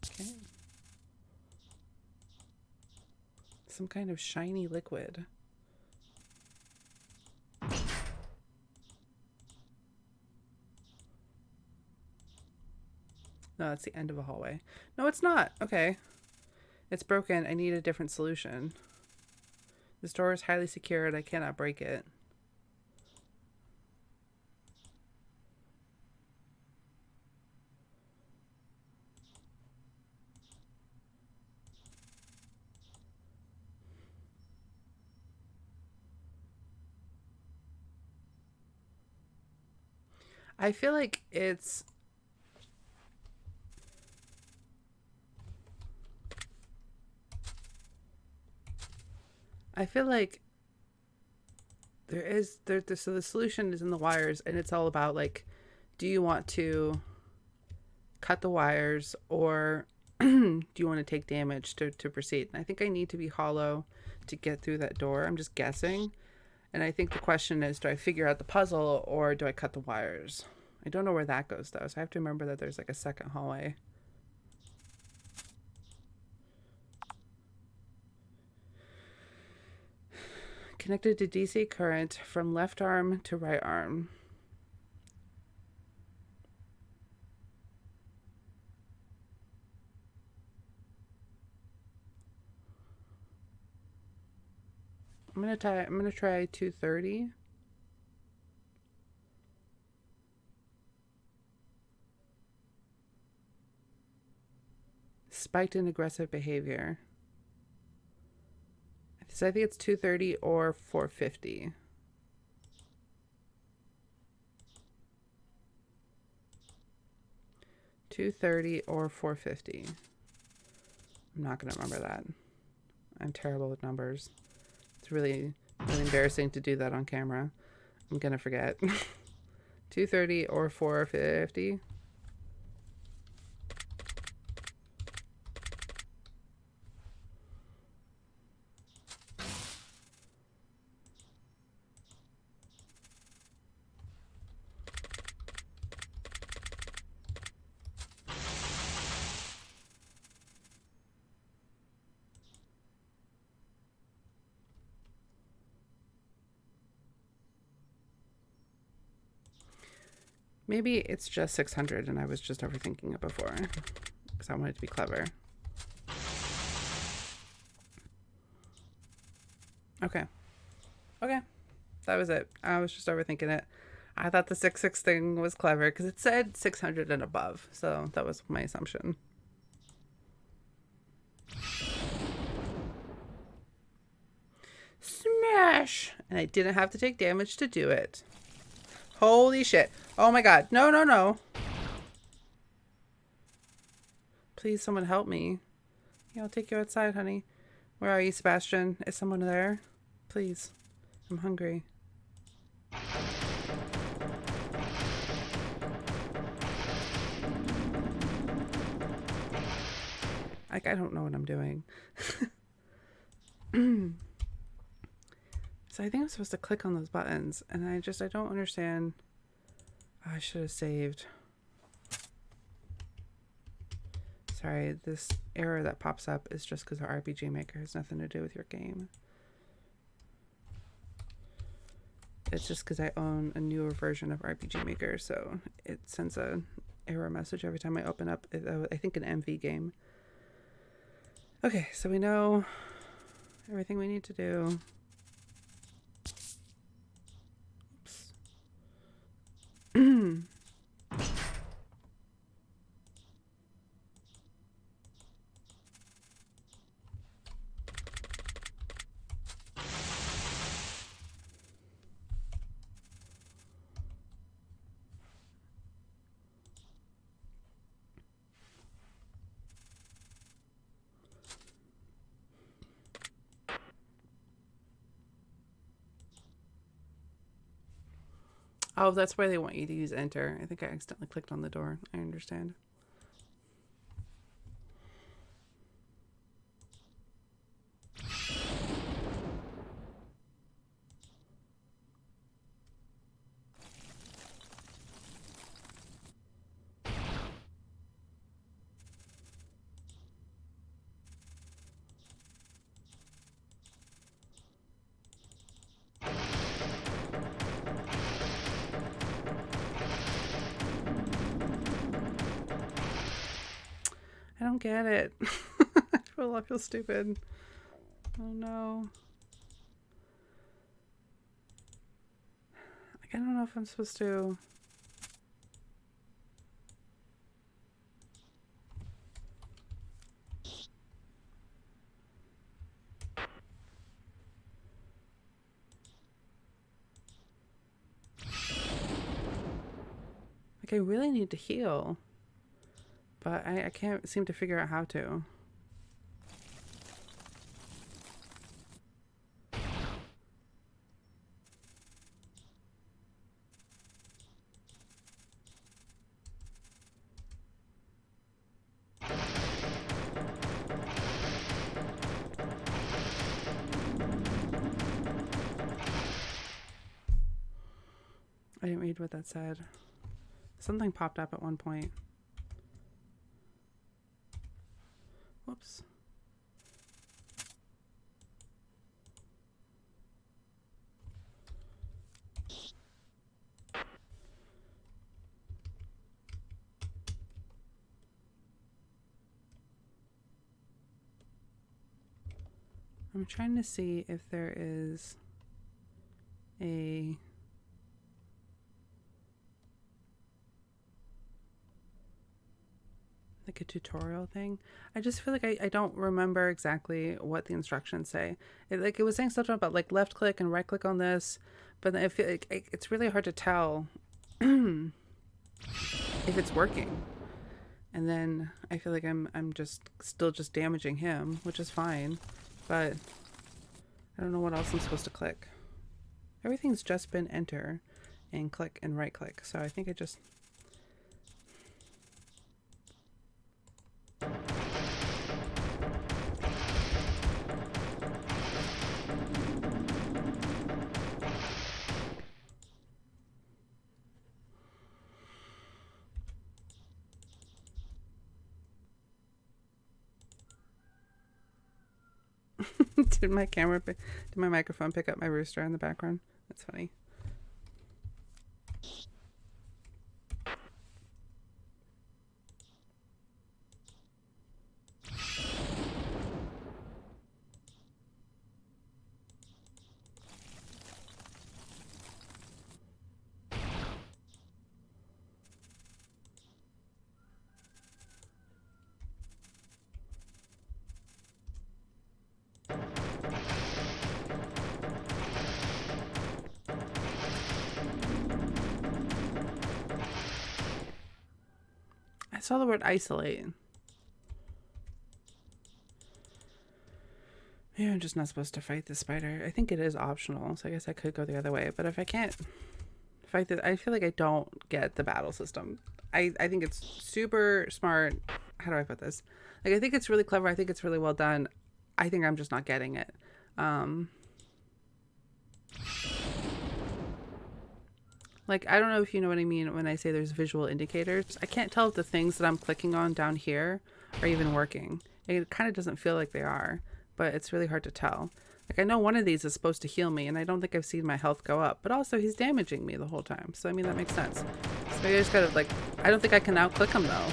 Okay. Some kind of shiny liquid. No, that's the end of a hallway. No, it's not. Okay. It's broken. I need a different solution. This door is highly secured. I cannot break it. I feel like it's I feel like so the solution is in the wires, and it's all about like, do you want to cut the wires, or do you want to take damage to proceed? And I think I need to be hollow to get through that door. I'm just guessing. And I think the question is, do I figure out the puzzle or do I cut the wires? I don't know where that goes though, so I have to remember that there's like a second hallway. Connected to DC current from left arm to right arm. I'm gonna try 230. Spiked in aggressive behavior. So I think it's 230 or 450. $230 or $450. I'm not gonna remember that. I'm terrible with numbers. It's really embarrassing to do that on camera. I'm gonna forget. 230 or 450. Maybe it's just 600 and I was just overthinking it before because I wanted to be clever. Okay. Okay. That was it. I was just overthinking it. I thought the 66 thing was clever because it said 600 and above. So that was my assumption. Smash! And I didn't have to take damage to do it. Holy shit. Oh my god. No, no, no. Please, someone help me. Yeah, I'll take you outside, honey. Where are you, Sebastian? Is someone there? Please. I'm hungry. Like, I don't know what I'm doing. So I think I'm supposed to click on those buttons, and I don't understand. Oh, I should have saved. Sorry, this error that pops up is just because the RPG Maker has nothing to do with your game. It's just because I own a newer version of RPG Maker, so it sends a error message every time I open up, I think, an MV game. Okay, so we know everything we need to do. Oops. Oh, that's why they want you to use enter. I think I accidentally clicked on the door. I understand. I don't get it. I feel stupid. Oh no. Like, I don't know if I'm supposed to. Like, I really need to heal, but I can't seem to figure out how to. I didn't read what that said. Something popped up at one point. Whoops. I'm trying to see if there is a like a tutorial thing. I just feel like I don't remember exactly what the instructions say. It was saying something about like left click and right click on this, but I feel like it's really hard to tell if it's working. And then I feel like I'm just still just damaging him, which is fine, but I don't know what else I'm supposed to click. Everything's just been enter and click and right click, so I think I just did my microphone pick up my rooster in the background? That's funny. I saw the word isolate. Maybe I'm just not supposed to fight the spider. I think it is optional, so I guess I could go the other way. But if I can't fight this, I feel like I don't get the battle system. I think it's super smart. How do I put this? Like, I think it's really clever. I think it's really well done. I think I'm just not getting it. Like, I don't know if you know what I mean when I say there's visual indicators. I can't tell if the things that I'm clicking on down here are even working. It kind of doesn't feel like they are, but it's really hard to tell. Like, I know one of these is supposed to heal me, and I don't think I've seen my health go up, but also he's damaging me the whole time. So, I mean, that makes sense. So maybe I just gotta, like, I don't think I can now click him, though.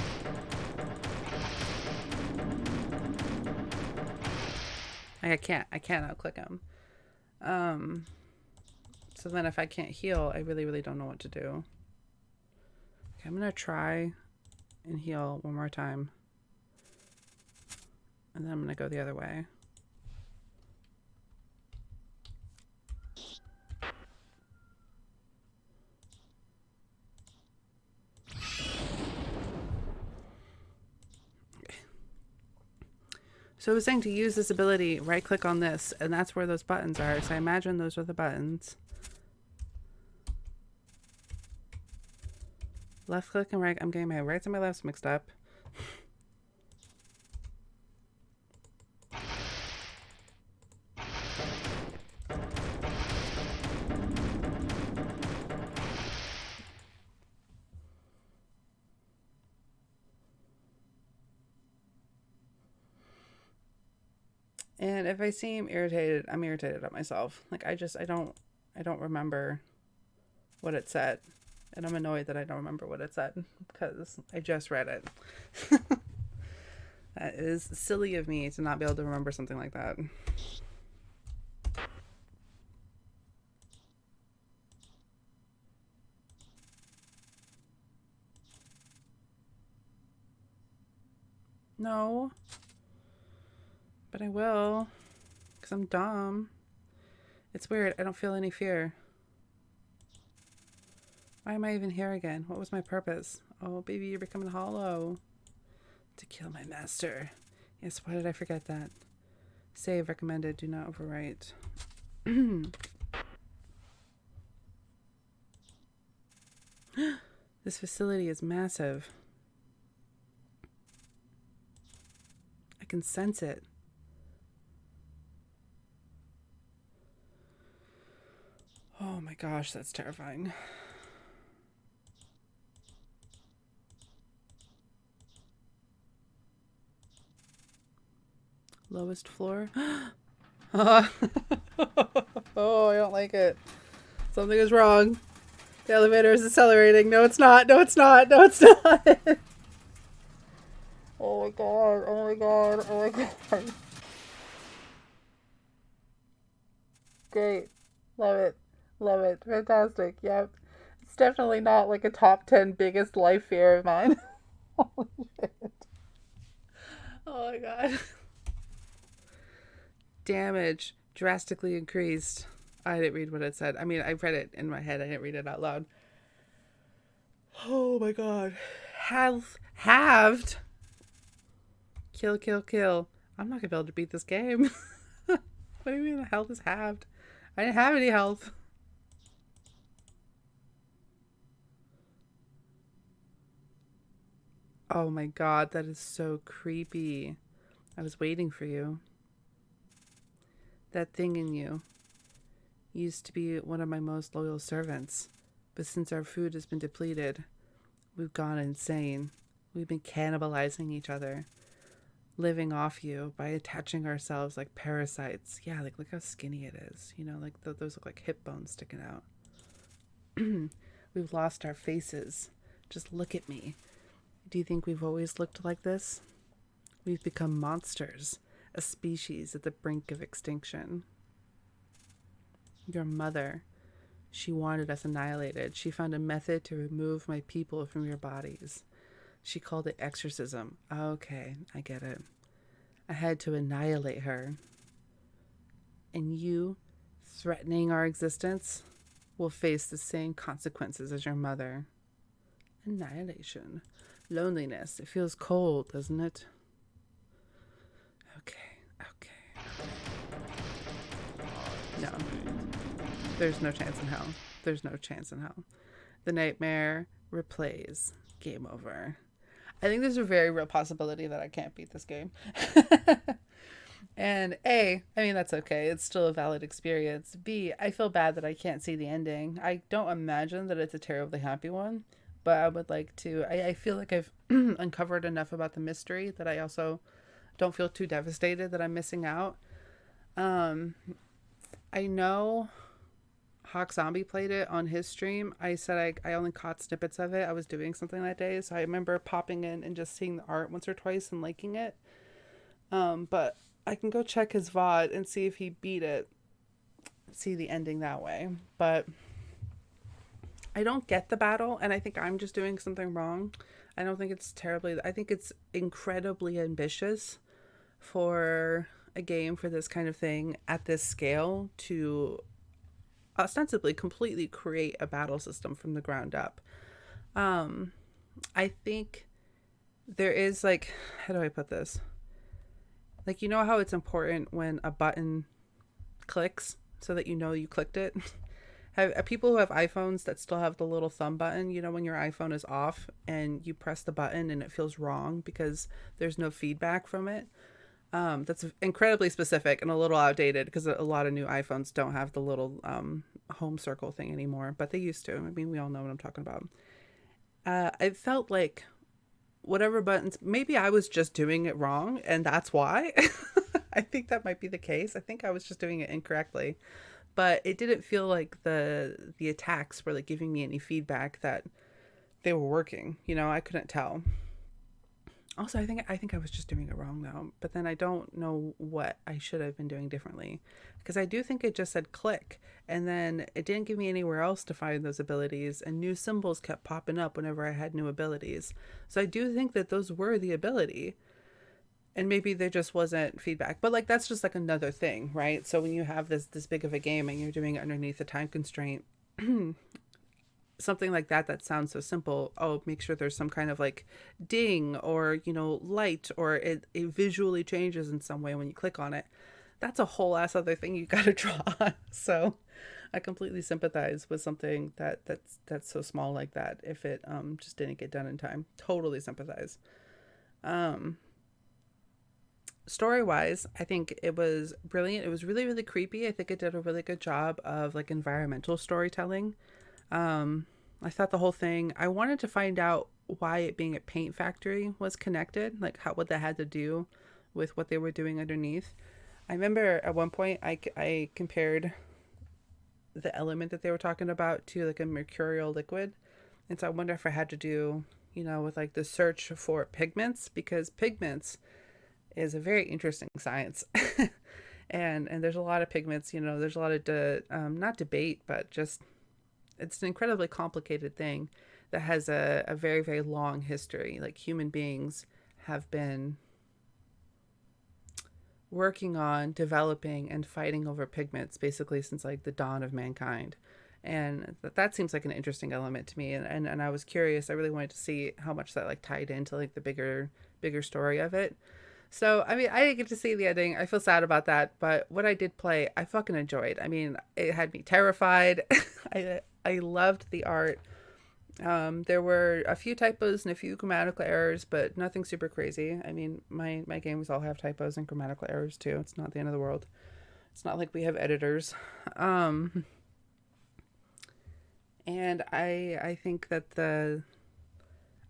Like, I can't out-click him. So then if I can't heal, I really, really don't know what to do. Okay, I'm gonna try and heal one more time. And then I'm gonna go the other way. So it was saying to use this ability, right click on this, and that's where those buttons are. So I imagine those are the buttons. Left click and right. I'm getting my rights and my lefts mixed up. And if I seem irritated, I'm irritated at myself. Like, I don't remember what it said. And I'm annoyed that I don't remember what it said because I just read it. That is silly of me to not be able to remember something like that. No. But I will. Because I'm dumb. It's weird. I don't feel any fear. Why am I even here again? What was my purpose? Oh, baby, you're becoming hollow. To kill my master. Yes, why did I forget that? Save recommended. Do not overwrite. This facility is massive. I can sense it. Oh my gosh, that's terrifying. Lowest floor. Oh, I don't like it. Something is wrong. The elevator is accelerating. No, it's not. No, it's not. No, it's not. Oh my god. Oh my god. Oh my god. Great. Love it. Love it. Fantastic. Yep. It's definitely not like a top 10 biggest life fear of mine. Holy shit. Oh my god. Damage drastically increased. I didn't read what it said. I mean, I read it in my head. I didn't read it out loud. Oh my god. Health halved. Kill, kill, kill. I'm not gonna be able to beat this game. What do you mean the health is halved? I didn't have any health. Oh my god, that is so creepy. I was waiting for you. That thing in you used to be one of my most loyal servants, but since our food has been depleted, we've gone insane. We've been cannibalizing each other, living off you by attaching ourselves like parasites. Yeah, like look how skinny it is. You know, like those look like hip bones sticking out. We've lost our faces. Just look at me. Do you think we've always looked like this? We've become monsters, a species at the brink of extinction. Your mother, she wanted us annihilated. She found a method to remove my people from your bodies. She called it exorcism. Okay, I get it. I had to annihilate her. And you, threatening our existence, will face the same consequences as your mother. Annihilation. Loneliness. It feels cold, doesn't it? Okay. No. There's no chance in hell. There's no chance in hell. The nightmare replays. Game over. I think there's a very real possibility that I can't beat this game. And I mean, that's okay. It's still a valid experience. B, I feel bad that I can't see the ending. I don't imagine that it's a terribly happy one, but I would like to. I feel like I've uncovered enough about the mystery that I also don't feel too devastated that I'm missing out. I know Hawk Zombie played it on his stream. I said I only caught snippets of it. I was doing something that day, so I remember popping in and just seeing the art once or twice and liking it. But I can go check his VOD and see if he beat it. See the ending that way. But I don't get the battle, and I think I'm just doing something wrong. I don't think it's terribly... I think it's incredibly ambitious for a game for this kind of thing at this scale to ostensibly completely create a battle system from the ground up. I think there is like... How do I put this? Like, you know how it's important when a button clicks so that you know you clicked it? Have people who have iPhones that still have the little thumb button, you know, when your iPhone is off and you press the button and it feels wrong because there's no feedback from it. That's incredibly specific and a little outdated because a lot of new iPhones don't have the little home circle thing anymore, but they used to. I mean, we all know what I'm talking about. I felt like whatever buttons, maybe I was just doing it wrong and that's why. I think that might be the case. I think I was just doing it incorrectly, but it didn't feel like the attacks were like giving me any feedback that they were working. You know, I couldn't tell. Also, I think I was just doing it wrong though, but then I don't know what I should have been doing differently because I do think it just said click and then it didn't give me anywhere else to find those abilities and new symbols kept popping up whenever I had new abilities. So I do think that those were the ability and maybe there just wasn't feedback, but like, that's just like another thing, right? So when you have this big of a game and you're doing it underneath a time constraint, something like that sounds so simple. Oh, make sure there's some kind of like ding or, light, or it visually changes in some way when you click on it. That's a whole ass other thing you got to draw. So I completely sympathize with something that's so small like that if it just didn't get done in time. Totally sympathize. Um Story wise, I think it was brilliant. It was really, really creepy. I think it did a really good job of like environmental storytelling. I thought the whole thing, I wanted to find out why it being a paint factory was connected, like how what that had to do with what they were doing underneath. I remember at one point I compared the element that they were talking about to like a mercurial liquid. And so I wonder if I had to do, with like the search for pigments, because pigments is a very interesting science. And there's a lot of pigments, there's a lot of not debate, but just it's an incredibly complicated thing that has a very, very long history. Like human beings have been working on developing and fighting over pigments basically since like the dawn of mankind. And that seems like an interesting element to me. And I was curious. I really wanted to see how much that like tied into like the bigger story of it. So, I mean, I didn't get to see the ending. I feel sad about that. But what I did play, I fucking enjoyed. I mean, it had me terrified. I loved the art. There were a few typos and a few grammatical errors, but nothing super crazy. I mean, my games all have typos and grammatical errors too. It's not the end of the world. It's not like we have editors. And I think that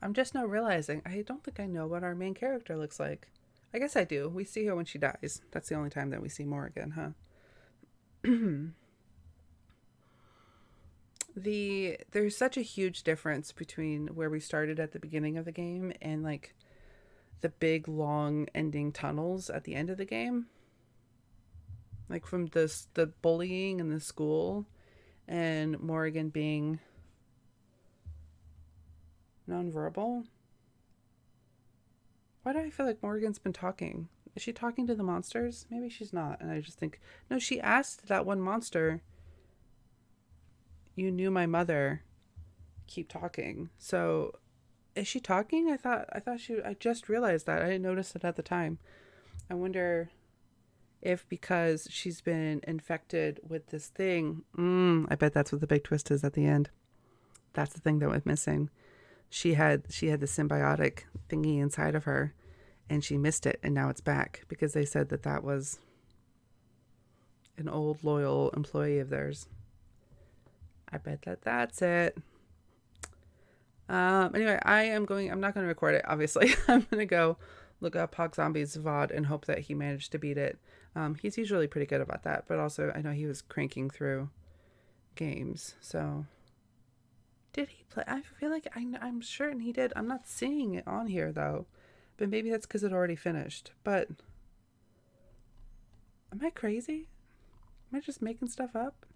I'm just now realizing I don't think I know what our main character looks like. I guess I do. We see her when she dies. That's the only time that we see Morrigan, huh? There's such a huge difference between where we started at the beginning of the game and like the big long ending tunnels at the end of the game. Like from the bullying in the school and Morrigan being nonverbal. Why do I feel like Morrigan's been talking? Is she talking to the monsters? Maybe she's not. And I just think, no, she asked that one monster, you knew my mother, keep talking. So is she talking? I just realized that. I didn't notice it at the time. I wonder if because she's been infected with this thing, I bet that's what the big twist is at the end. That's the thing that went missing. She had the symbiotic thingy inside of her and she missed it, and now it's back because they said that was an old loyal employee of theirs. I bet that's it. Anyway, I'm not going to record it, obviously. I'm going to go look up Hog Zombie's VOD and hope that he managed to beat it. He's usually pretty good about that, but also I know he was cranking through games, so... Did he play? I feel like I'm certain he did. I'm not seeing it on here, though. But maybe that's because it already finished. But am I crazy? Am I just making stuff up?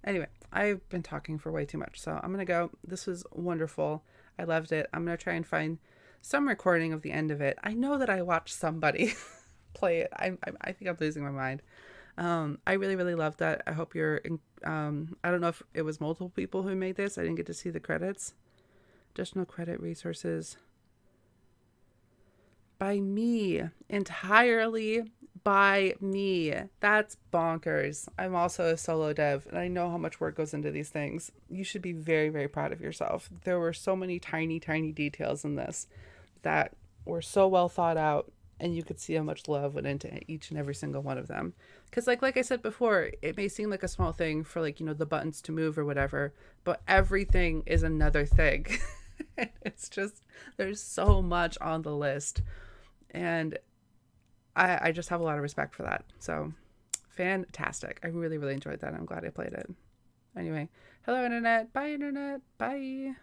Anyway, I've been talking for way too much, so I'm going to go. This was wonderful. I loved it. I'm going to try and find some recording of the end of it. I know that I watched somebody play it. I think I'm losing my mind. I really, really loved that. I hope you're... I don't know if it was multiple people who made this. I didn't get to see the credits. Additional credit resources. By me. Entirely by me. That's bonkers. I'm also a solo dev, and I know how much work goes into these things. You should be very, very proud of yourself. There were so many tiny, tiny details in this that were so well thought out, and you could see how much love went into each and every single one of them. Because like I said before, it may seem like a small thing for like, the buttons to move or whatever, but everything is another thing. It's just, there's so much on the list. And I just have a lot of respect for that. So fantastic. I really, really enjoyed that. I'm glad I played it. Anyway, hello, Internet. Bye, Internet. Bye.